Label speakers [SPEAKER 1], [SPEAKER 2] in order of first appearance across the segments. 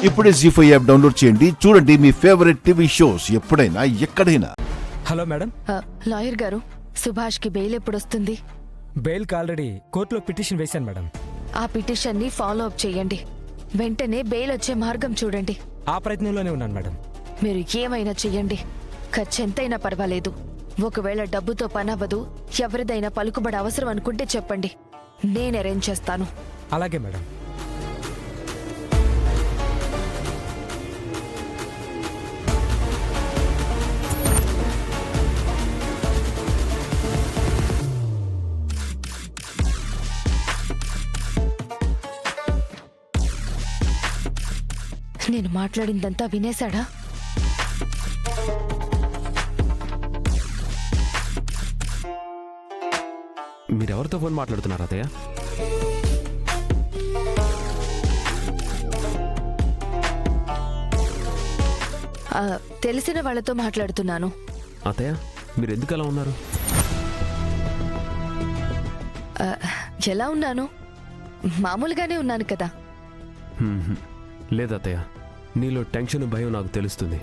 [SPEAKER 1] ఇప్పుడే జీ5 app download చేయండి. చూడండి మీ ఫేవరెట్ టీవీ షోస్ ఎప్పుడైనా ఎక్కడైనా.
[SPEAKER 2] Hello madam.
[SPEAKER 3] లాయర్ గారు, సుభాష్ కి బెయిల్ ఎప్పుడొస్తుంది?
[SPEAKER 2] బెయిల్ కి ఆల్రెడీ కోర్టులో పిటిషన్ వేశాను మేడం.
[SPEAKER 3] ఆ పిటిషన్ ని ఫాలో అప్ చేయండి. వెంటనే బెయిల్ వచ్చే మార్గం చూడండి.
[SPEAKER 2] ఆ ప్రయత్నంలోనే ఉన్నాను మేడం.
[SPEAKER 3] మీరు ఏమైనా చెయ్యండి, ఖర్చెంతైనా పర్వాలేదు. ఒకవేళ డబ్బుతో పనవ్వదు, ఎవరిదైనా పలుకుబడి అవసరం అనుకుంటే చెప్పండి, నేను అరేంజ్ చేస్తాను.
[SPEAKER 2] అలాగే మేడం.
[SPEAKER 3] నేను మాట్లాడిందంతా వినేశాడా?
[SPEAKER 4] మీరెవరితో ఫోన్ మాట్లాడుతున్నారు అతయ్య?
[SPEAKER 3] తెలిసిన వాళ్ళతో మాట్లాడుతున్నాను.
[SPEAKER 4] అతయ్య, మీరు ఎందుకు అలా ఉన్నారు?
[SPEAKER 3] ఎలా ఉన్నాను? మామూలుగానే ఉన్నాను కదా.
[SPEAKER 4] లేదతయ్య, నీలో టెన్షన్ భయం నాకు తెలుస్తుంది.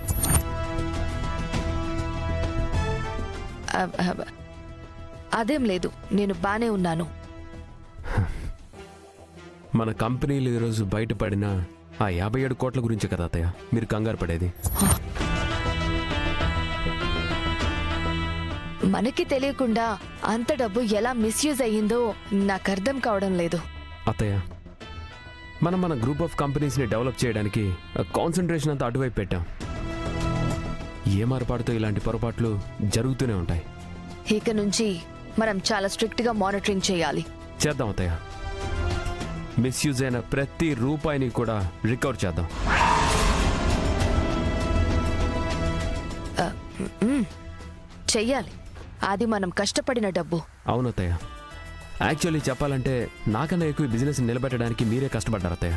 [SPEAKER 3] అదేం లేదు, నేను బానే ఉన్నాను.
[SPEAKER 4] మన కంపెనీలు ఈరోజు బయటపడిన ఆ 57 కోట్ల గురించే కదా అతయ్య మీరు కంగారు పడేది?
[SPEAKER 3] మనకి తెలియకుండా అంత డబ్బు ఎలా మిస్యూజ్ అయ్యిందో నాకు అర్థం కావడం లేదు.
[SPEAKER 4] అతయ్య, మనం మన గ్రూప్ ఆఫ్ కంపెనీస్ని డెవలప్ చేయడానికి కాన్సన్ట్రేషన్ అంతా అటువైపు పెట్టాం. ఏ మార్పాటుతో ఇలాంటి పొరపాట్లు జరుగుతూనే ఉంటాయి.
[SPEAKER 3] ఇక నుంచి మనం చాలా స్ట్రిక్ట్ గా మానిటరింగ్ చేయాలి.
[SPEAKER 4] చేద్దాం అతయ్య. మిస్యూజ్ అయిన ప్రతి రూపాయిని కూడా రికవర్ చేద్దాం.
[SPEAKER 3] చెయ్యాలి. అది మనం కష్టపడిన డబ్బు.
[SPEAKER 4] అవునతయ్య, యాక్చువల్లీ చెప్పాలంటే నాకన్నా ఎక్కువ బిజినెస్ నిలబెట్టడానికి మీరే కష్టపడ్డారు అతయ్య.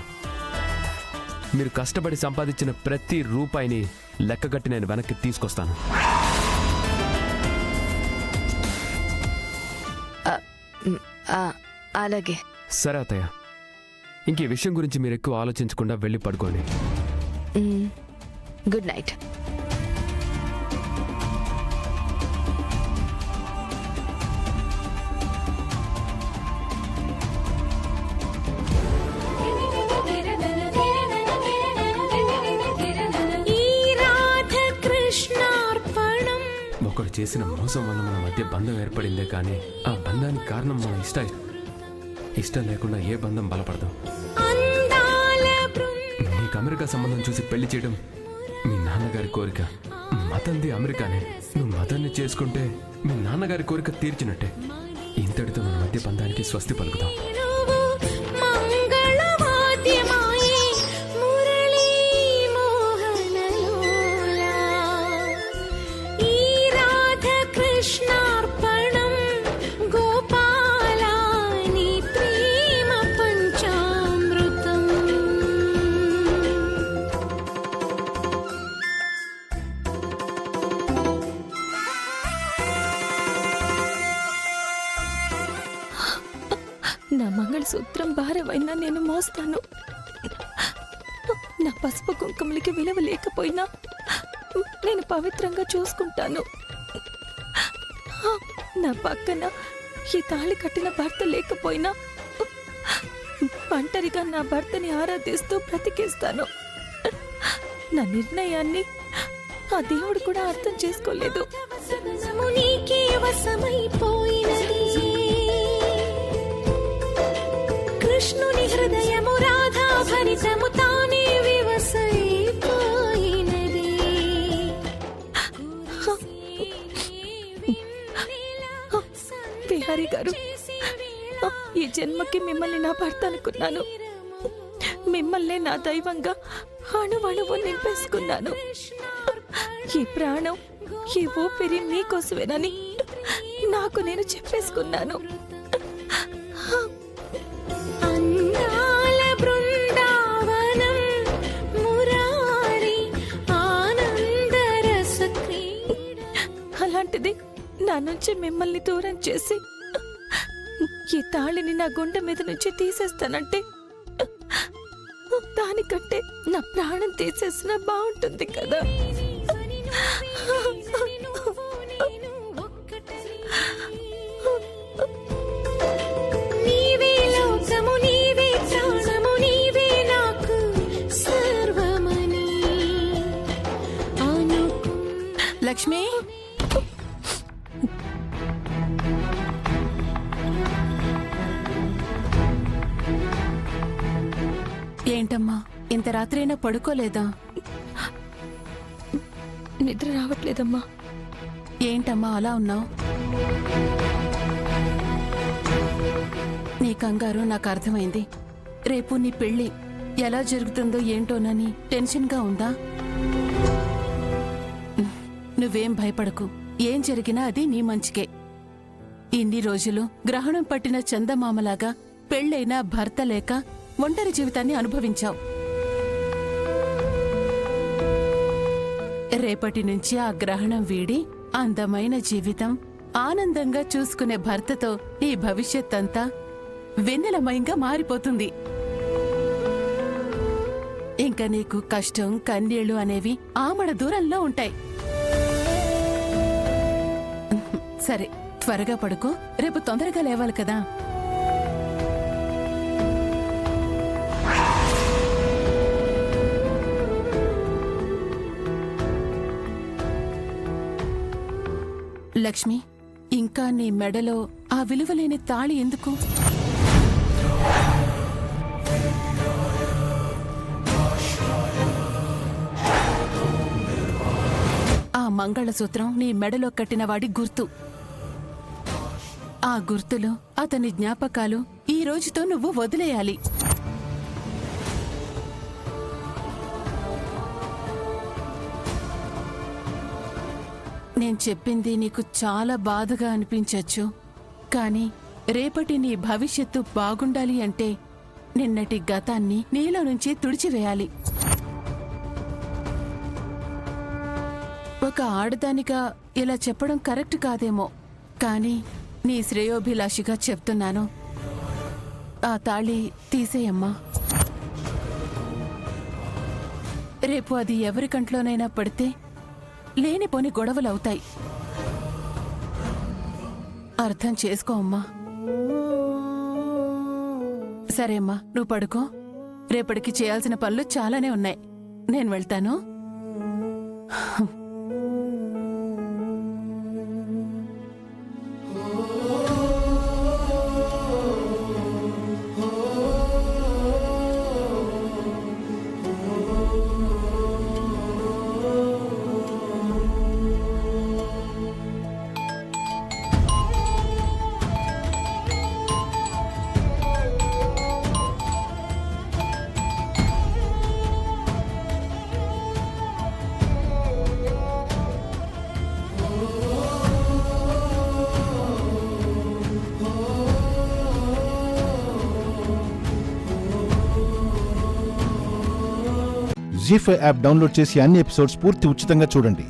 [SPEAKER 4] మీరు కష్టపడి సంపాదించిన ప్రతి రూపాయిని లెక్కగట్టి నేను వెనక్కి తీసుకొస్తాను.
[SPEAKER 3] అలాగే.
[SPEAKER 4] సరే అతయ్య, ఇంక ఈ విషయం గురించి మీరు ఎక్కువ ఆలోచించకుండా వెళ్ళి పడుకోండి.
[SPEAKER 3] Good night.
[SPEAKER 4] ఒకడు చేసిన మోసం వల్ల మన మధ్య బంధం ఏర్పడిందే కానీ ఆ బంధానికి కారణం మన ఇష్టం లేకుండా ఏ బంధం బలపడదు. నీకు అమెరికా సంబంధం చూసి పెళ్లి చేయడం మీ నాన్నగారి కోరిక. మతంది అమెరికానే. నువ్వు మతాన్ని చేసుకుంటే మీ నాన్నగారి కోరిక తీర్చినట్టే. ఇంతటితో మన మధ్య బంధానికి స్వస్తి పలుకుదాం.
[SPEAKER 5] నా మంగళసూత్రం భారమైనా నేను మోస్తాను. నా పసుపు కుంకుమలకి విలువ లేకపోయినా నేను పవిత్రంగా చూసుకుంటాను. నా పక్కన ఈ తాళి కట్టిన భర్త లేకపోయినా ఒంటరిగా నా భర్తని ఆరాధిస్తూ బ్రతికేస్తాను. నా నిర్ణయాన్ని ఆ దేవుడు కూడా అర్థం చేసుకోలేదు. కృష్ణుని హృదయము రాధా భరితము తానే వివసైపోయినది. బిహారీ గారు, ఈ జన్మకి మిమ్మల్ని నా భర్త అనుకున్నాను. మిమ్మల్నే నా దైవంగా అణువణువు నింపేసుకున్నాను. ఈ ప్రాణం, ఈ ఊపిరి మీకోసమేనని నాకు నేను చెప్పేసుకున్నాను. అలాంటిది నా నుంచి మిమ్మల్ని దూరం చేసి ఈ తాళిని నా గుండె మీద నుంచి తీసేస్తానంటే దానికంటే నా ప్రాణం ప్రాణం తీసేసినా బాగుంటుంది కదా.
[SPEAKER 6] నీవే లోకము నీవే ప్రాణము నీవే నాకు సర్వమని
[SPEAKER 5] లక్ష్మి, ఏంటమ్మా ఇంత రాత్రైనా పడుకోలేదా?
[SPEAKER 3] నిద్ర రావట్లేదమ్మా.
[SPEAKER 5] ఏంటమ్మా అలా ఉన్నావు? నీ కంగారు నాకు అర్థమైంది. రేపు నీ పెళ్లి ఎలా జరుగుతుందో ఏంటోనని టెన్షన్గా ఉందా? నువ్వేం భయపడకు. ఏం జరిగినా అది నీ మంచికే. ఇన్ని రోజులు గ్రహణం పట్టిన చందమామలాగా పెళ్ళైన భర్త లేక ఒంటరి జీవితాన్ని అనుభవించావు. రేపటి నుంచి ఆ గ్రహణం వీడి అందమైన జీవితం, ఆనందంగా చూసుకునే భర్తతో ఈ భవిష్యత్తంతా వెన్నెలమయంగా మారిపోతుంది. ఇంకా నీకు కష్టం, కన్నీళ్లు అనేవి ఆమడ దూరంలో ఉంటాయి. సరే, త్వరగా పడుకో. రేపు తొందరగా లేవాలి కదా. లక్ష్మి, ఇంకా నీ మెడలో ఆ విలువలేని తాళి ఎందుకు? ఆ మంగళసూత్రం నీ మెడలో కట్టిన వాడి గుర్తు. ఆ గుర్తులు, అతని జ్ఞాపకాలు ఈ రోజుతో నువ్వు వదిలేయాలి. నేను చెప్పింది నీకు చాలా బాధగా అనిపించచ్చు, కానీ రేపటి నీ భవిష్యత్తు బాగుండాలి అంటే నిన్నటి గతాన్ని నీలో నుంచి తుడిచివేయాలి. ఒక ఆడదానిగా ఇలా చెప్పడం కరెక్ట్ కాదేమో, కానీ నీ శ్రేయోభిలాషిగా చెప్తున్నాను. ఆ తాళి తీసేయమ్మా. రేపు అది ఎవరి కంట్లోనైనా పడితే లేనిపోని గొడవలవుతాయి. అర్థం చేసుకో అమ్మా. సరే అమ్మా, నువ్వు పడుకో. రేపటికి చేయాల్సిన పనులు చాలానే ఉన్నాయి. నేను వెళ్తాను.
[SPEAKER 1] జీ5 యాప్ డౌన్లోడ్ చేసి అన్ని ఎపిసోడ్స్ పూర్తి ఉచితంగా చూడండి.